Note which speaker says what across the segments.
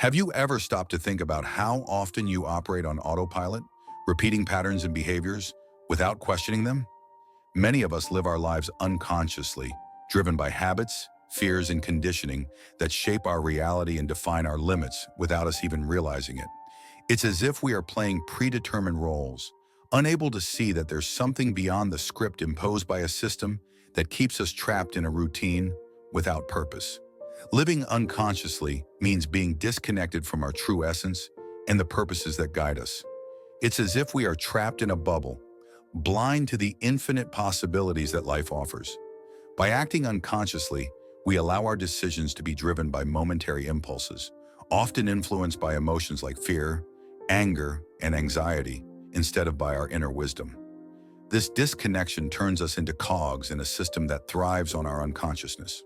Speaker 1: Have you ever stopped to think about how often you operate on autopilot, repeating patterns and behaviors without questioning them? Many of us live our lives unconsciously, driven by habits, fears, and conditioning that shape our reality and define our limits without us even realizing it. It's as if we are playing predetermined roles, unable to see that there's something beyond the script imposed by a system that keeps us trapped in a routine without purpose. Living unconsciously means being disconnected from our true essence and the purposes that guide us. It's as if we are trapped in a bubble, blind to the infinite possibilities that life offers. By acting unconsciously, we allow our decisions to be driven by momentary impulses, often influenced by emotions like fear, anger, and anxiety, instead of by our inner wisdom. This disconnection turns us into cogs in a system that thrives on our unconsciousness.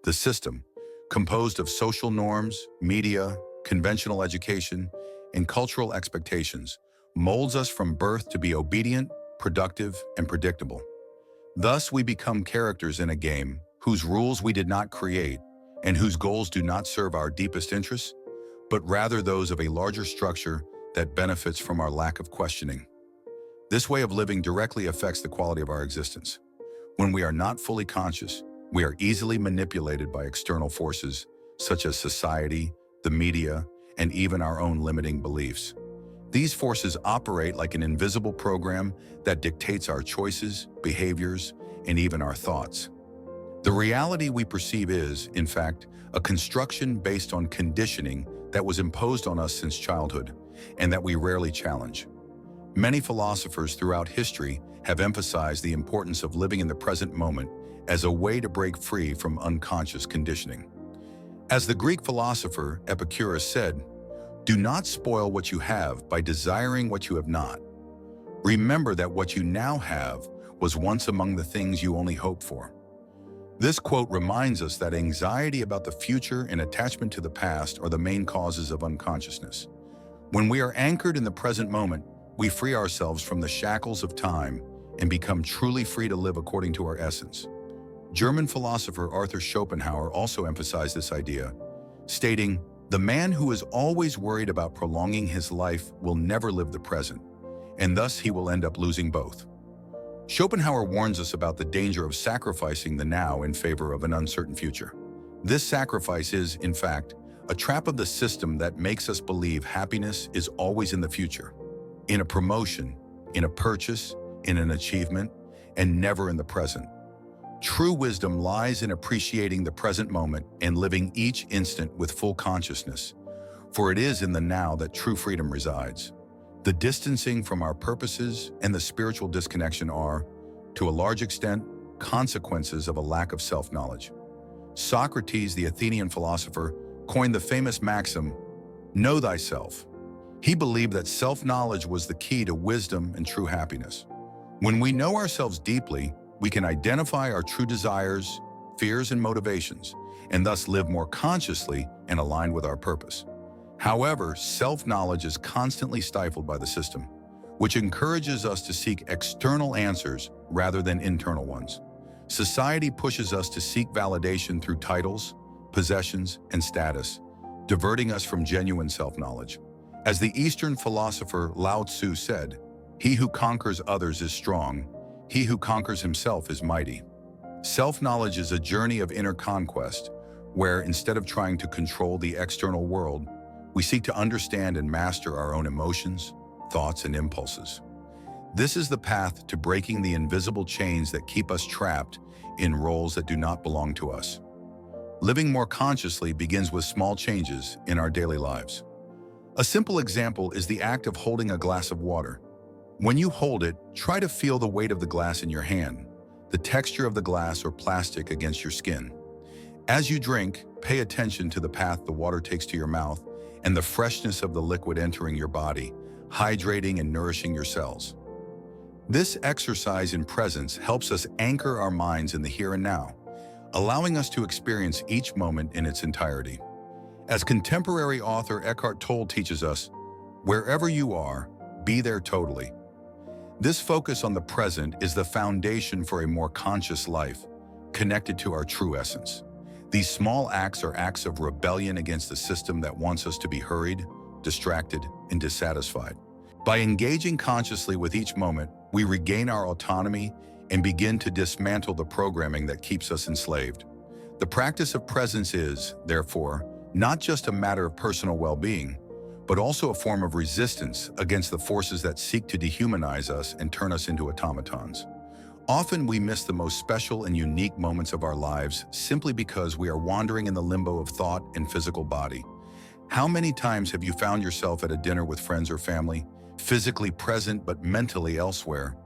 Speaker 1: The system, composed of social norms, media, conventional education, and cultural expectations, molds us from birth to be obedient, productive, and predictable. Thus, we become characters in a game whose rules we did not create and whose goals do not serve our deepest interests, but rather those of a larger structure that benefits from our lack of questioning. This way of living directly affects the quality of our existence. When we are not fully conscious, we are easily manipulated by external forces such as society, the media, and even our own limiting beliefs. These forces operate like an invisible program that dictates our choices, behaviors, and even our thoughts. The reality we perceive is, in fact, a construction based on conditioning that was imposed on us since childhood, and that we rarely challenge. Many philosophers throughout history have emphasized the importance of living in the present moment as a way to break free from unconscious conditioning. As the Greek philosopher Epicurus said, "Do not spoil what you have by desiring what you have not. Remember that what you now have was once among the things you only hoped for." This quote reminds us that anxiety about the future and attachment to the past are the main causes of unconsciousness. When we are anchored in the present moment, we free ourselves from the shackles of time and become truly free to live according to our essence. German philosopher Arthur Schopenhauer also emphasized this idea, stating, "The man who is always worried about prolonging his life will never live the present, and thus he will end up losing both." Schopenhauer warns us about the danger of sacrificing the now in favor of an uncertain future. This sacrifice is, in fact, a trap of the system that makes us believe happiness is always in the future, in a promotion, in a purchase, in an achievement, and never in the present. True wisdom lies in appreciating the present moment and living each instant with full consciousness, for it is in the now that true freedom resides. The distancing from our purposes and the spiritual disconnection are, to a large extent, consequences of a lack of self-knowledge. Socrates, the Athenian philosopher, coined the famous maxim, "Know thyself." He believed that self-knowledge was the key to wisdom and true happiness. When we know ourselves deeply, we can identify our true desires, fears, and motivations, and thus live more consciously and aligned with our purpose. However, self-knowledge is constantly stifled by the system, which encourages us to seek external answers rather than internal ones. Society pushes us to seek validation through titles, possessions, and status, diverting us from genuine self-knowledge. As the Eastern philosopher Lao Tzu said, "He who conquers others is strong, he who conquers himself is mighty." Self-knowledge is a journey of inner conquest, where instead of trying to control the external world, we seek to understand and master our own emotions, thoughts, and impulses. This is the path to breaking the invisible chains that keep us trapped in roles that do not belong to us. Living more consciously begins with small changes in our daily lives. A simple example is the act of holding a glass of water. When you hold it, try to feel the weight of the glass in your hand, the texture of the glass or plastic against your skin. As you drink, pay attention to the path the water takes to your mouth and the freshness of the liquid entering your body, hydrating and nourishing your cells. This exercise in presence helps us anchor our minds in the here and now, allowing us to experience each moment in its entirety. As contemporary author Eckhart Tolle teaches us, wherever you are, be there totally. This focus on the present is the foundation for a more conscious life, connected to our true essence. These small acts are acts of rebellion against a system that wants us to be hurried, distracted, and dissatisfied. By engaging consciously with each moment, we regain our autonomy and begin to dismantle the programming that keeps us enslaved. The practice of presence is, therefore, not just a matter of personal well-being, but also a form of resistance against the forces that seek to dehumanize us and turn us into automatons. Often we miss the most special and unique moments of our lives simply because we are wandering in the limbo of thought and physical body. How many times have you found yourself at a dinner with friends or family, physically present but mentally elsewhere,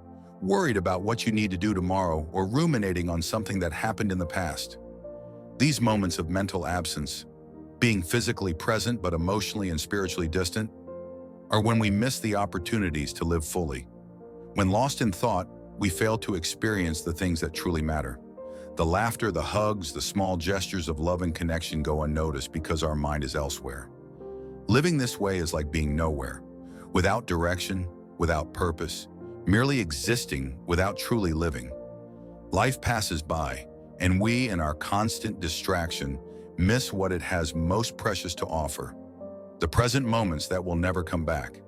Speaker 1: worried about what you need to do tomorrow or ruminating on something that happened in the past? These moments of mental absence, being physically present but emotionally and spiritually distant, are when we miss the opportunities to live fully. When lost in thought, we fail to experience the things that truly matter. The laughter, the hugs, the small gestures of love and connection go unnoticed because our mind is elsewhere. Living this way is like being nowhere, without direction, without purpose, merely existing without truly living. Life passes by, and we, in our constant distraction, miss what it has most precious to offer, the present moments that will never come back.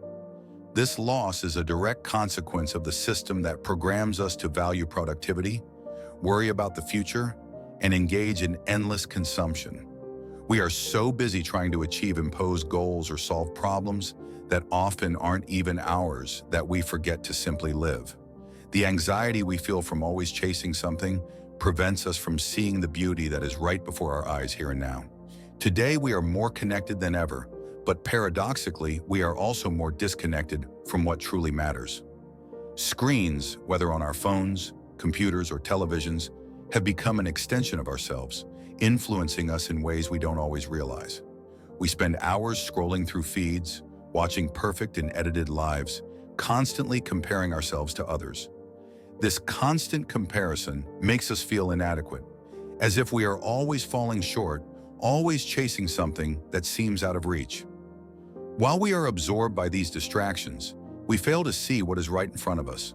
Speaker 1: This loss is a direct consequence of the system that programs us to value productivity, worry about the future, and engage in endless consumption. We are so busy trying to achieve imposed goals or solve problems that often aren't even ours that we forget to simply live. The anxiety we feel from always chasing something prevents us from seeing the beauty that is right before our eyes here and now. Today, we are more connected than ever, but paradoxically, we are also more disconnected from what truly matters. Screens, whether on our phones, computers, or televisions, have become an extension of ourselves, influencing us in ways we don't always realize. We spend hours scrolling through feeds, watching perfect and edited lives, constantly comparing ourselves to others. This constant comparison makes us feel inadequate, as if we are always falling short, always chasing something that seems out of reach. While we are absorbed by these distractions, we fail to see what is right in front of us.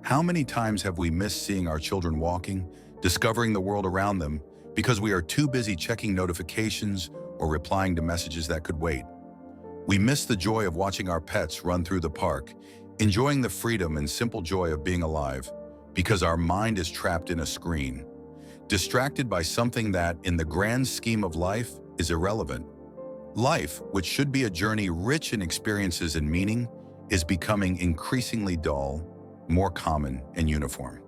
Speaker 1: How many times have we missed seeing our children walking, discovering the world around them, because we are too busy checking notifications or replying to messages that could wait? We miss the joy of watching our pets run through the park, enjoying the freedom and simple joy of being alive, because our mind is trapped in a screen, distracted by something that, in the grand scheme of life, is irrelevant. Life, which should be a journey rich in experiences and meaning, is becoming increasingly dull, more common, and uniform.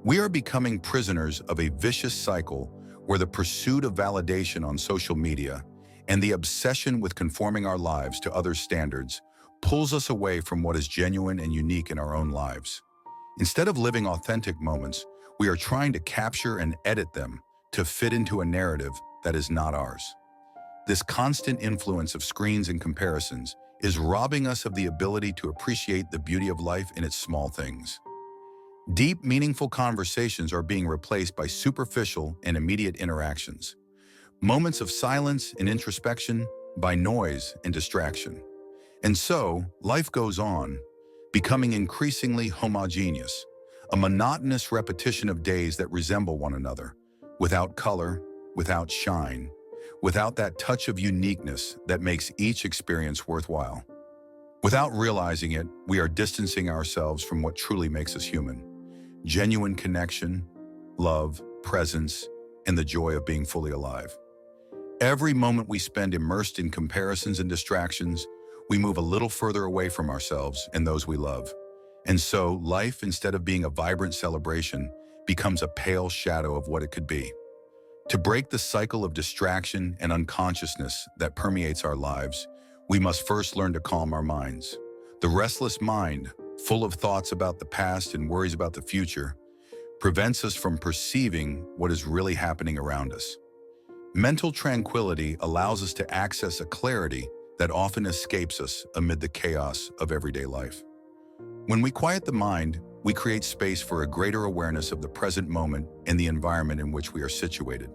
Speaker 1: We are becoming prisoners of a vicious cycle where the pursuit of validation on social media and the obsession with conforming our lives to others' standards pulls us away from what is genuine and unique in our own lives. Instead of living authentic moments, we are trying to capture and edit them to fit into a narrative that is not ours. This constant influence of screens and comparisons is robbing us of the ability to appreciate the beauty of life in its small things. Deep, meaningful conversations are being replaced by superficial and immediate interactions. Moments of silence and introspection by noise and distraction. And so, life goes on, becoming increasingly homogeneous, a monotonous repetition of days that resemble one another, without color, without shine, without that touch of uniqueness that makes each experience worthwhile. Without realizing it, we are distancing ourselves from what truly makes us human. Genuine connection, love, presence, and the joy of being fully alive. Every moment we spend immersed in comparisons and distractions, we move a little further away from ourselves and those we love. And so, life, instead of being a vibrant celebration, becomes a pale shadow of what it could be. To break the cycle of distraction and unconsciousness that permeates our lives, we must first learn to calm our minds. The restless mind, full of thoughts about the past and worries about the future, prevents us from perceiving what is really happening around us. Mental tranquility allows us to access a clarity that often escapes us amid the chaos of everyday life. When we quiet the mind, we create space for a greater awareness of the present moment and the environment in which we are situated.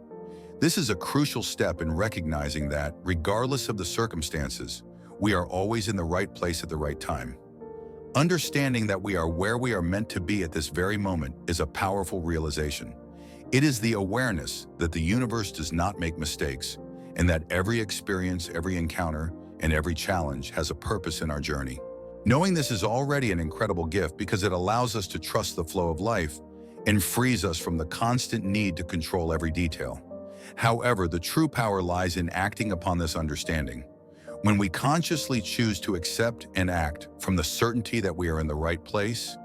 Speaker 1: This is a crucial step in recognizing that, regardless of the circumstances, we are always in the right place at the right time. Understanding that we are where we are meant to be at this very moment is a powerful realization. It is the awareness that the universe does not make mistakes and that every experience, every encounter, and every challenge has a purpose in our journey. Knowing this is already an incredible gift because it allows us to trust the flow of life and frees us from the constant need to control every detail. However, the true power lies in acting upon this understanding. When we consciously choose to accept and act from the certainty that we are in the right place,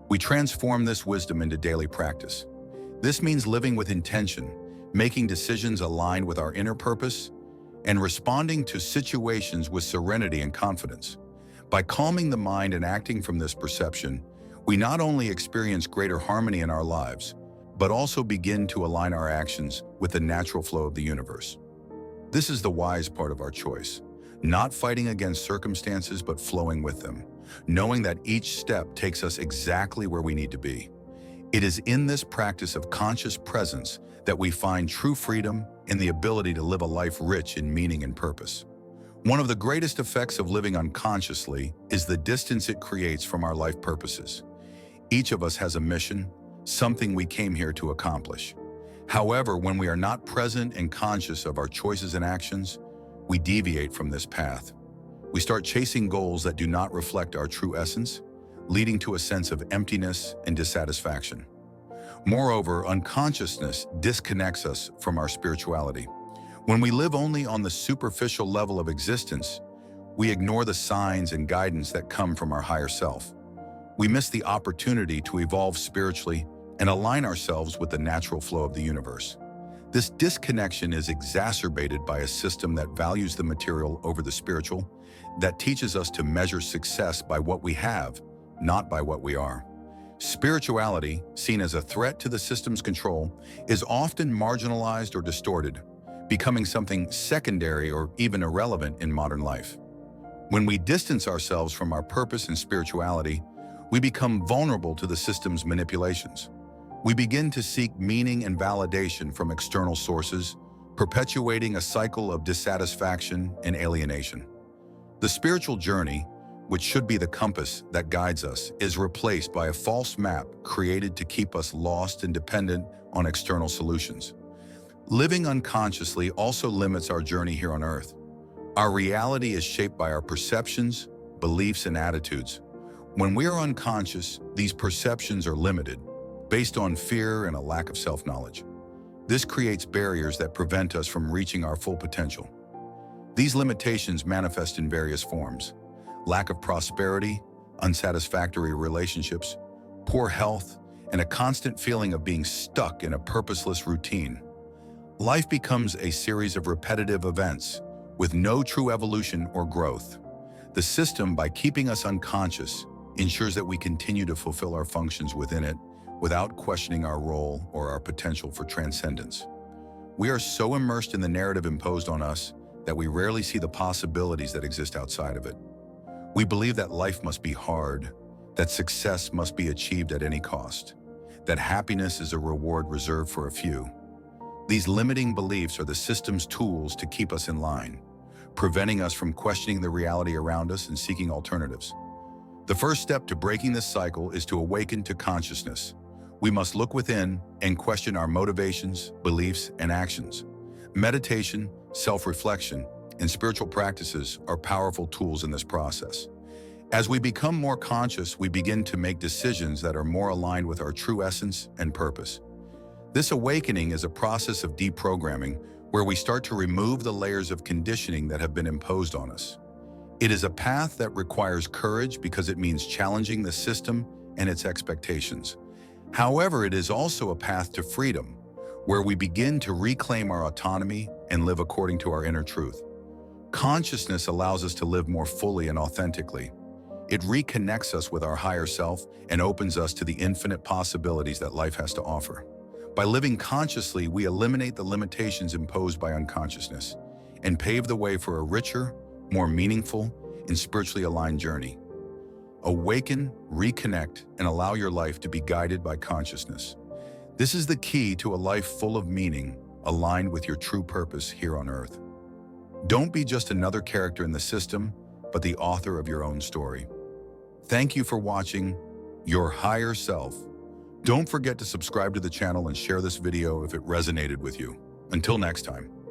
Speaker 1: we transform this wisdom into daily practice. This means living with intention, making decisions aligned with our inner purpose, and responding to situations with serenity and confidence. By calming the mind and acting from this perception, we not only experience greater harmony in our lives, but also begin to align our actions with the natural flow of the universe. This is the wise part of our choice, not fighting against circumstances but flowing with them, knowing that each step takes us exactly where we need to be. It is in this practice of conscious presence that we find true freedom and the ability to live a life rich in meaning and purpose. One of the greatest effects of living unconsciously is the distance it creates from our life purposes. Each of us has a mission, something we came here to accomplish. However, when we are not present and conscious of our choices and actions, we deviate from this path. We start chasing goals that do not reflect our true essence, leading to a sense of emptiness and dissatisfaction. Moreover, unconsciousness disconnects us from our spirituality. When we live only on the superficial level of existence, we ignore the signs and guidance that come from our higher self. We miss the opportunity to evolve spiritually and align ourselves with the natural flow of the universe. This disconnection is exacerbated by a system that values the material over the spiritual, that teaches us to measure success by what we have, not by what we are. Spirituality, seen as a threat to the system's control, is often marginalized or distorted, becoming something secondary or even irrelevant in modern life. When we distance ourselves from our purpose and spirituality, we become vulnerable to the system's manipulations. We begin to seek meaning and validation from external sources, perpetuating a cycle of dissatisfaction and alienation. The spiritual journey, which should be the compass that guides us, is replaced by a false map created to keep us lost and dependent on external solutions. Living unconsciously also limits our journey here on Earth. Our reality is shaped by our perceptions, beliefs, and attitudes. When we are unconscious, these perceptions are limited, based on fear and a lack of self-knowledge. This creates barriers that prevent us from reaching our full potential. These limitations manifest in various forms: lack of prosperity, unsatisfactory relationships, poor health, and a constant feeling of being stuck in a purposeless routine. Life becomes a series of repetitive events with no true evolution or growth. The system, by keeping us unconscious, ensures that we continue to fulfill our functions within it without questioning our role or our potential for transcendence. We are so immersed in the narrative imposed on us that we rarely see the possibilities that exist outside of it. We believe that life must be hard, that success must be achieved at any cost, that happiness is a reward reserved for a few. These limiting beliefs are the system's tools to keep us in line, preventing us from questioning the reality around us and seeking alternatives. The first step to breaking this cycle is to awaken to consciousness. We must look within and question our motivations, beliefs, and actions. Meditation, self-reflection, and spiritual practices are powerful tools in this process. As we become more conscious, we begin to make decisions that are more aligned with our true essence and purpose. This awakening is a process of deprogramming where we start to remove the layers of conditioning that have been imposed on us. It is a path that requires courage because it means challenging the system and its expectations. However, it is also a path to freedom, where we begin to reclaim our autonomy and live according to our inner truth. Consciousness allows us to live more fully and authentically. It reconnects us with our higher self and opens us to the infinite possibilities that life has to offer. By living consciously, we eliminate the limitations imposed by unconsciousness and pave the way for a richer, more meaningful, and spiritually aligned journey. Awaken, reconnect, and allow your life to be guided by consciousness. This is the key to a life full of meaning, aligned with your true purpose here on Earth. Don't be just another character in the system, but the author of your own story. Thank you for watching Your Higher Self, Don't forget to subscribe to the channel and share this video if it resonated with you. Until next time.